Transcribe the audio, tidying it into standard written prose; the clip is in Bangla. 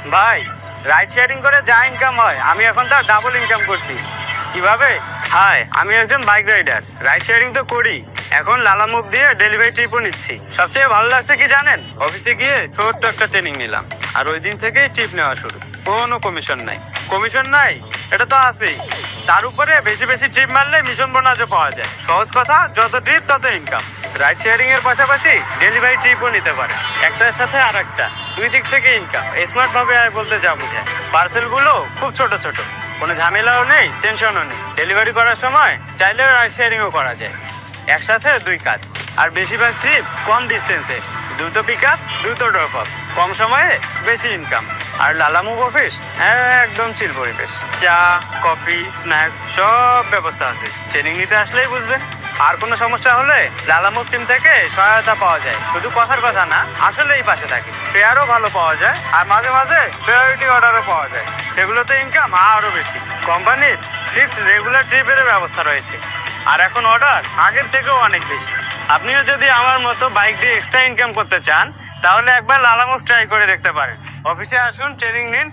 ভাই, রাইড শেয়ারিং করে যা ইনকাম হয় আমি এখন তার ডাবল ইনকাম করছি। কিভাবে? হাই, আমি একজন বাইক রাইডার। রাইড শেয়ারিং তো করি, এখন লালামুভ দিয়ে ডেলিভারি ট্রিপও নিচ্ছি। সবচেয়ে ভালো লাগছে কি জানেন? অফিসে গিয়ে ছোট্ট একটা ট্রেনিং নিলাম, আর ওই দিন থেকেই ট্রিপ নেওয়া শুরু। কোনো কমিশন নাই। কমিশন নাই? এটা তো আছেই। তার উপরে বেশি বেশি ট্রিপ মারলে মিশন বোনাসও পাওয়া যায়। সহজ কথা, যত ট্রিপ তত ইনকাম। রাইড শেয়ারিং এর পাশাপাশি ডেলিভারি ট্রিপও নিতে পারে, একটার সাথে আর একটা, দুই দিক থেকে ইনকাম। স্মার্ট ভাবে আয় বলতে যা বোঝায়। পার্সেল গুলো খুব ছোট ছোট, কোনো ঝামেলাও নেই, টেনশনও নেই। ডেলিভারি করার সময় চাইলে রাইড শেয়ারিংও করা যায়। একসাথে দুই কাজ। আর বেশিরভাগ ট্রিপ কম ডিস্টেন্সে, দ্রুত পিক আপ, দ্রুত ড্রপ আপ, কম সময়ে বেশি ইনকাম। আর লালামুভ অফিস একদম চিল পরিবেশ। চা, কফি, স্ন্যাক্স সব ব্যবস্থা আছে। ট্রেনিং নিতে আসলেই বুঝবেন। আর কোনো সমস্যা হলে লালামুভ টিম থেকে সহায়তা পাওয়া যায়। শুধু কথার কথা না, আসলেই পাশে থাকে। ফেয়ারও ভালো পাওয়া যায়, আর মাঝে মাঝে প্রায়োরিটি অর্ডারও পাওয়া যায়। সেগুলোতে ইনকাম আরও বেশি। কোম্পানির ফিক্সড রেগুলার ট্রিপের ব্যবস্থা রয়েছে, আর এখন অর্ডার আগের থেকেও অনেক বেশি। আপনিও যদি আমার মতো বাইক দিয়ে এক্সট্রা ইনকাম করতে চান, তাহলে একবার লালামুভ ট্রাই করে দেখতে পারেন। অফিসে আসুন, ট্রেনিং নিন,